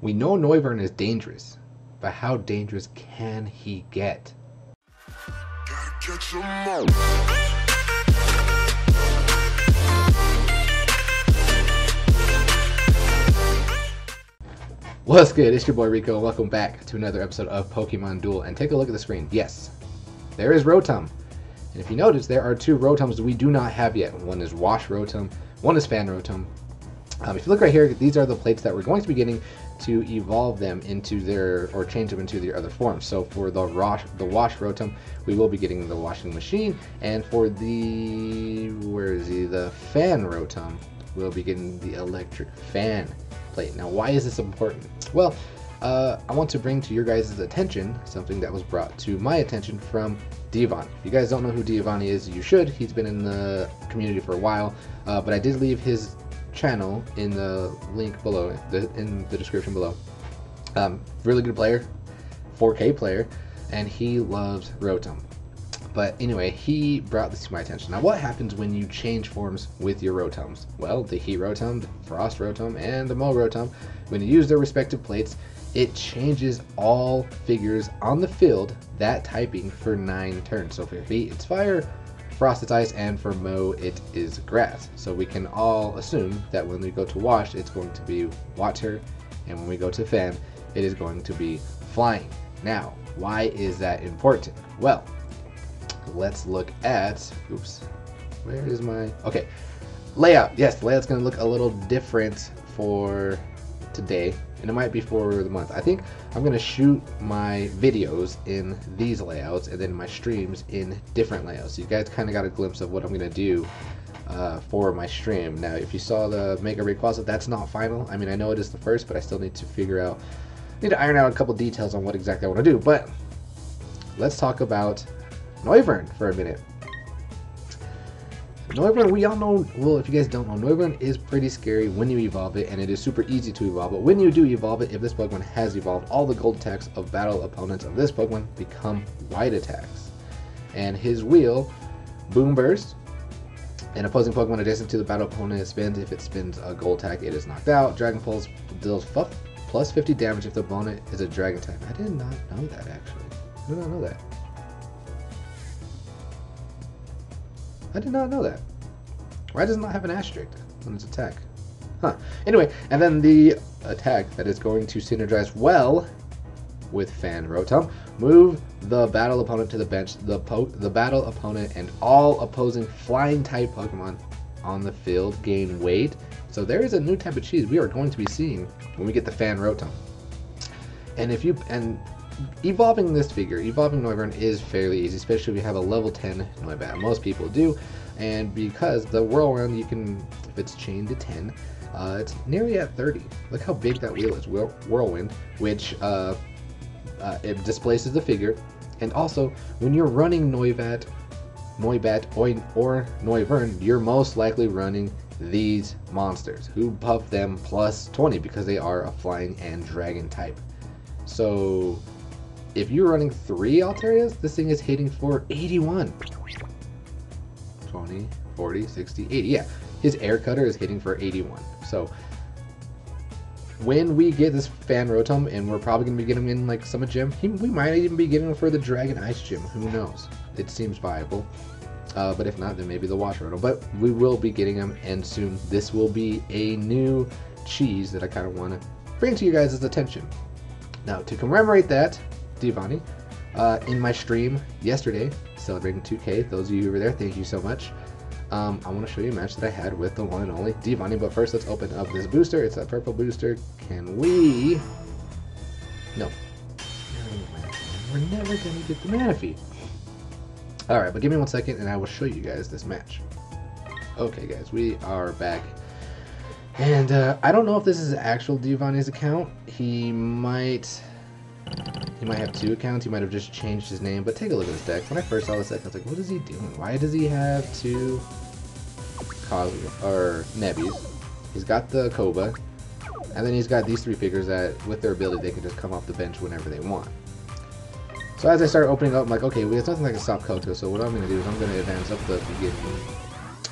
We know Noivern is dangerous, but how dangerous can he get? What's good? It's your boy Rico. Welcome back to another episode of Pokemon Duel. And take a look at the screen. Yes, there is Rotom. And if you notice, there are two Rotoms that we do not have yet. One is Wash Rotom, one is Fan Rotom. If you look right here, these are the plates that we're going to be getting to evolve them into their, or change them into their other forms. So for the Wash Rotom, we will be getting the washing machine, and for the, the Fan Rotom, we'll be getting the electric fan plate. Now, why is this important? Well, I want to bring to your guys' attention something that was brought to my attention from Giovanni. If you guys don't know who Giovanni is, you should. He's been in the community for a while, but I did leave his channel in the link below, in the description below. Really good player, 4K player, and he loves Rotom. But anyway, he brought this to my attention. Now, what happens when you change forms with your Rotoms? Well, the Heat Rotom, the Frost Rotom, and the Mo Rotom, when you use their respective plates, it changes all figures on the field that typing for 9 turns. So for Heat, it's Fire, Frost it's Ice, and for Mo it is Grass. So we can all assume that when we go to Wash, it's going to be Water, and when we go to Fan, it is going to be Flying. Now, why is that important? Well, let's look at, oops, where is my, okay, layout. Yes, the layout's going to look a little different for today, and it might be for the month. I think I'm going to shoot my videos in these layouts and then my streams in different layouts. So you guys kind of got a glimpse of what I'm going to do for my stream. Now, if you saw the Mega Rayquaza, that's not final. I mean, I know it is the first, but I still need to figure out, need to iron out a couple details on what exactly I want to do. But let's talk about Noivern for a minute. Noivern, we all know, well, if you guys don't know, Noivern is pretty scary when you evolve it, and it is super easy to evolve. But when you do evolve it, if this Pokemon has evolved, all the gold attacks of battle opponents of this Pokemon become white attacks. And his wheel, Boom Burst, an opposing Pokemon adjacent to the battle opponent spins. If it spins a gold attack, it is knocked out. Dragon Pulse deals plus 50 damage if the opponent is a dragon type. I did not know that, actually. I did not know that. I did not know that. Why does it not have an asterisk on its attack? Huh. Anyway, and then the attack that is going to synergize well with Fan Rotom. Move the battle opponent to the bench. The battle opponent and all opposing flying type Pokemon on the field gain weight. So there is a new type of cheese we are going to be seeing when we get the Fan Rotom. And if you, and evolving this figure, evolving Noivern is fairly easy, especially if you have a level 10 Noibat. Most people do, and because the Whirlwind, you can, if it's chained to 10, it's nearly at 30. Look how big that wheel is, Whirlwind, which it displaces the figure. And also, when you're running Noibat or Noivern, you're most likely running these monsters, who buff them plus 20 because they are a flying and dragon type. So if you're running 3 Altarias, this thing is hitting for 81. 20, 40, 60, 80. Yeah, his Air Cutter is hitting for 81. So when we get this Fan Rotom, and we're probably going to be getting him in like Summit Gym, we might even be getting him for the Dragon Ice Gym. Who knows? It seems viable. But if not, then maybe the Wash Rotom. But we will be getting him, and soon this will be a new cheese that I kind of want to bring to you guys' attention. Now, to commemorate that, Giovanni, in my stream yesterday, celebrating 2K, those of you who were there, thank you so much. I want to show you a match that I had with the one and only Giovanni, but first let's open up this booster. It's that purple booster. Can we? No. We're never going to get the Manaphy. Alright, but give me 1 second and I will show you guys this match. Okay guys, we are back. And I don't know if this is actual Giovanni's account. He might have 2 accounts. He might have just changed his name. But take a look at this deck. When I first saw this deck, I was like, what is he doing? Why does he have 2 Nebbies? He's got the Koba. And then he's got these 3 figures that, with their ability, they can just come off the bench whenever they want. So as I start opening up, I'm like, okay, well, there's nothing that can stop Koto. So what I'm going to do is I'm going to advance up the beginning.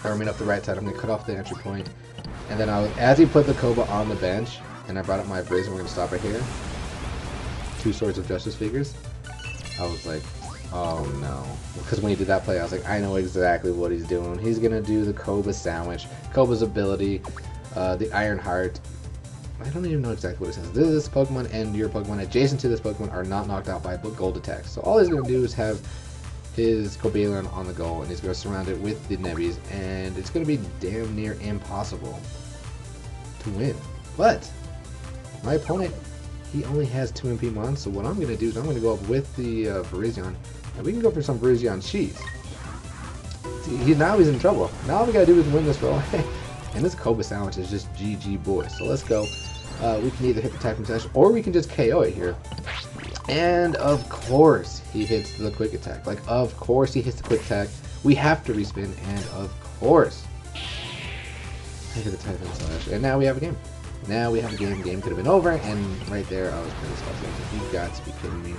Or I mean up the right side. I'm going to cut off the entry point. And then as he put the Koba on the bench, and I brought up my Virizion. We're gonna stop right here. 2 Swords of Justice figures. I was like, oh no. Because when he did that play, I was like, I know exactly what he's doing. He's gonna do the Koba sandwich, Koba's ability, the Iron Heart. I don't even know exactly what it says. This Pokemon and your Pokemon adjacent to this Pokemon are not knocked out by gold attacks. So all he's gonna do is have his Cobalion on the go, and he's gonna surround it with the Nebbies, and it's gonna be damn near impossible to win. But my opponent, he only has 2 MP Mon, so what I'm going to do is I'm going to go up with the Virizion, and we can go for some Virizion cheese. See, now he's in trouble. Now all we got to do is win this roll, and this Koba sandwich is just GG boy. So let's go. We can either hit the Typhoon Slash, or we can just KO it here. And of course, he hits the Quick Attack. Like, of course he hits the Quick Attack. We have to respin, and of course, I hit the Typhoon Slash. And now we have a game. Now we have a game. Game could have been over, and right there I was pissed. I was like, you got to be kidding me.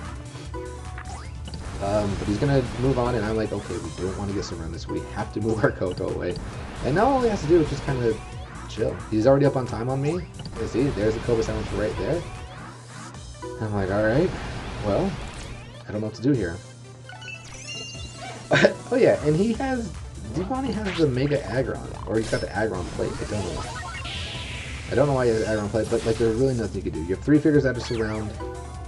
But he's gonna move on, and I'm like, okay, we don't want to get surrounded, so we have to move our Coco away. And now all he has to do is just kind of chill. He's already up on time on me. You see, there's the Koba sandwich right there. I'm like, all right, well, I don't know what to do here. Oh yeah, and he has, Devani has the Mega Aggron, or he's got the Aggron plate. I don't know why he has Aggron plate, but like there's really nothing you can do. You have 3 figures that just surround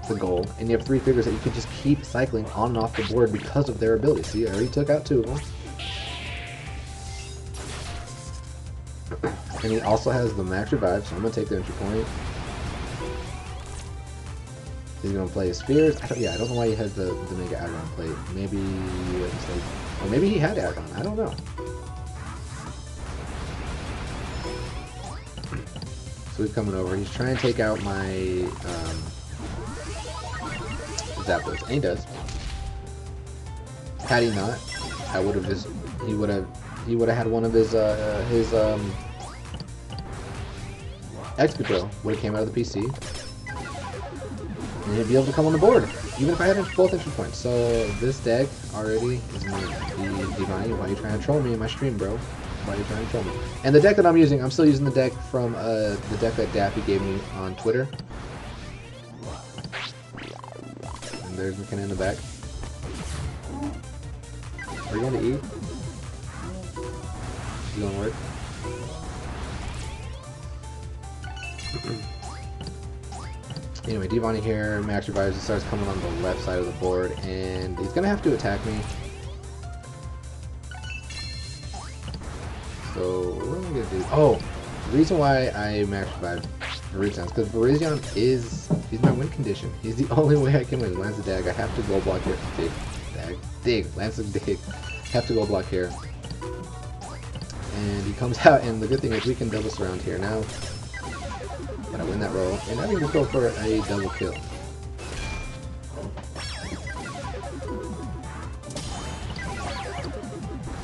the goal, and you have 3 figures that you can just keep cycling on and off the board because of their ability. See, I already took out 2 of them. And he also has the max revive, so I'm going to take the entry point. He's going to play his Spheres. I don't know why he has the Mega Aggron plate. Maybe or maybe he had Aggron. I don't know. So he's coming over. He's trying to take out my Zapdos, and he does. Had he not, I would have just he would have had one of his Excadrill would have came out of the PC, and he'd be able to come on the board, even if I had both entry points. So this deck already is going to be Devani. Why are you trying to troll me in my stream, bro? Why are you trying to troll me? And the deck that I'm using, I'm still using the deck from the deck that Daffy gave me on Twitter. And there's McKenna in the back. Are you going to eat? You going to work? Anyway, Devani here, max revives, he starts coming on the left side of the board, and he's going to have to attack me. So, what am I going to do? Oh, the reason why I max revive Virizion is because Virizion he's my win condition. He's the only way I can win. Lance the Dag, I have to go block here. Dig, Lance the Dig. Have to go block here. And he comes out, and the good thing is we can double surround here now. But I win that roll, and I can just go for a double kill.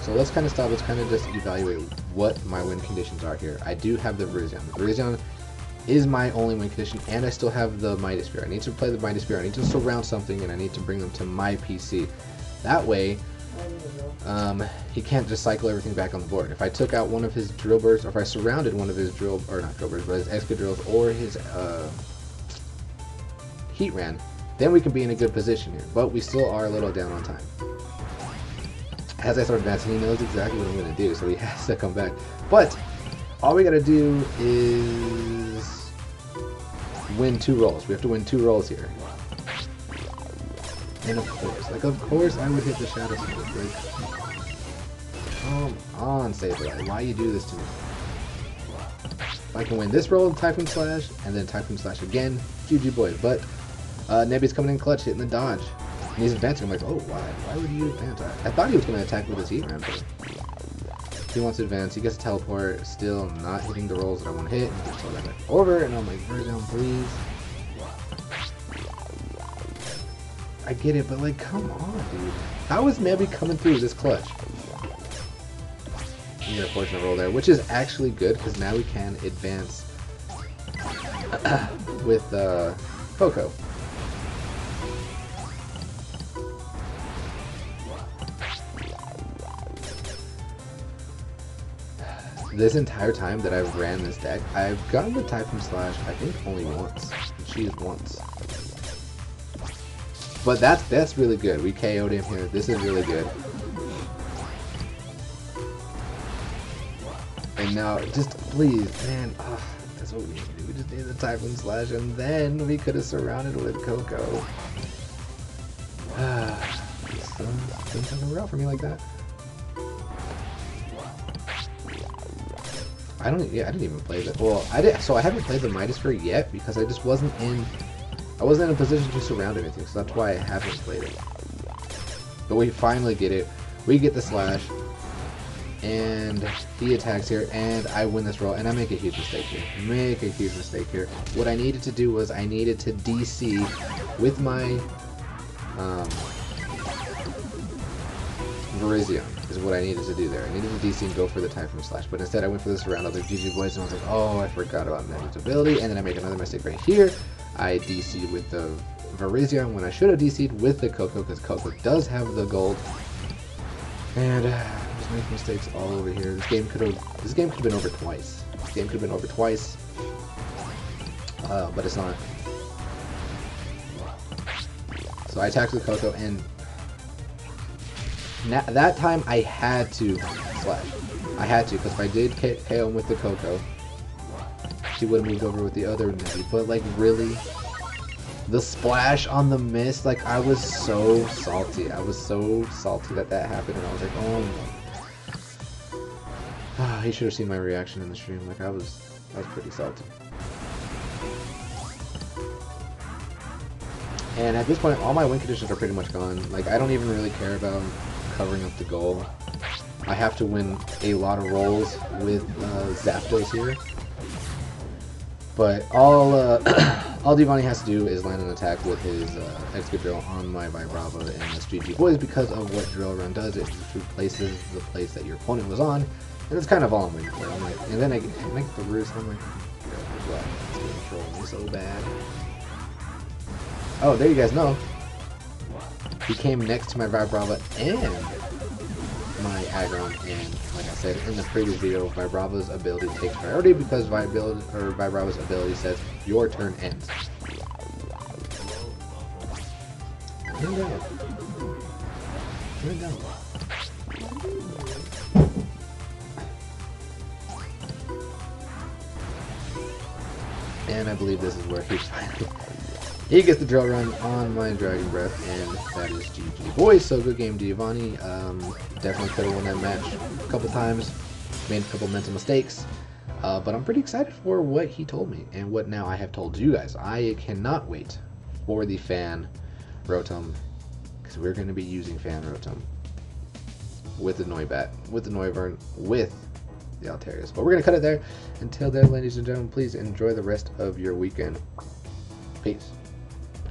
So let's kind of stop, let's kind of just evaluate what my win conditions are here. I do have the Virizion. The Virizion is my only win condition, and I still have the Mighty Spear. I need to play the Mighty Spear, I need to surround something, and I need to bring them to my PC. That way, he can't just cycle everything back on the board. If I took out one of his Drill Bursts, or if I surrounded one of his not Drill Bursts, but his Excadrills or his Heatran, then we can be in a good position here. But we still are a little down on time. As I start advancing, he knows exactly what I'm going to do, so he has to come back. But all we got to do is win 2 rolls. We have to win 2 rolls here. And of course I would hit the Shadow Smoke. Like, come on, Sableye, why you do this to me? If I can win this roll, Typhoon Slash, and then Typhoon Slash again, GG boy. But Nebby's coming in clutch, hitting the dodge. And he's advancing. I'm like, oh, why? Why would you advance? I thought he was going to attack with his Heatran, but he wants to advance. He gets a teleport, still not hitting the rolls that I want to hit. And he just throw that back over, and I'm like, Virizion, please. I get it, but like, come on, dude. How is Nebby coming through this clutch? You get a fortunate roll there, which is actually good, because now we can advance with Coco. this entire time that I've ran this deck, I've gotten the Typhon Slash, I think, only once. She is once. But that's really good. We KO'd him here. This is really good. And now, just please, man, that's what we need to do. We just need the Typhon Slash, and then we could have surrounded with Coco. Didn't come around for me like that. I didn't even play that. Well, I did. So I haven't played the Midas Sphere yet because I just wasn't in a position to surround anything. So that's why I haven't played it. But we finally get it. We get the slash, and he attacks here, and I win this roll, and I make a huge mistake here. What I needed to do was I needed to DC with my Virizion is what I needed to do there. I needed to DC and go for the Typhon Slash, but instead I went for this round of the GG Boys, and I was like, oh, I forgot about Magic's ability, and then I make another mistake right here. I DC'd with the Virizion when I should have DC'd with the Coco, because Coco does have the gold. And just making mistakes all over here. This game could have been over twice. But it's not. So I attacked with Coco, and that time I had to slash. I had to, because if I did KO him with the Coco, she would have moved over with the other Negi. But like, really, the splash on the miss, like, I was so salty. I was so salty that happened, and I was like, oh my. He should have seen my reaction in the stream. Like, I was pretty salty. And at this point, all my win conditions are pretty much gone. Like, I don't even really care about covering up the goal. I have to win a lot of rolls with Zapdos here. But all Devani has to do is land an attack with his Excadrill on my Vibrava and this GG Boys, because of what Drill Run does. It replaces the place that your opponent was on, and that's kind of all I'm waiting for. I'm like, and then I get the Roost, I'm like, wow, it's gonna troll me so bad. Oh, there you guys know. He came next to my Vibrava and my Aggron, and like I said in the previous video, Vibrava's ability takes priority because Vibrava's ability says your turn ends. Turn down. Turn down. And I believe this is where he finally he gets the Drill Run on my Dragon Breath, and that is GG Boys. So good game, Giovanni. Definitely could have won that match a couple times. Made a couple mental mistakes. But I'm pretty excited for what he told me and what now I have told you guys. I cannot wait for the Fan Rotom, because we're going to be using Fan Rotom with the Noibat, with the Noivern, with the Alterius. But we're going to cut it there. Until then, ladies and gentlemen, please enjoy the rest of your weekend. Peace.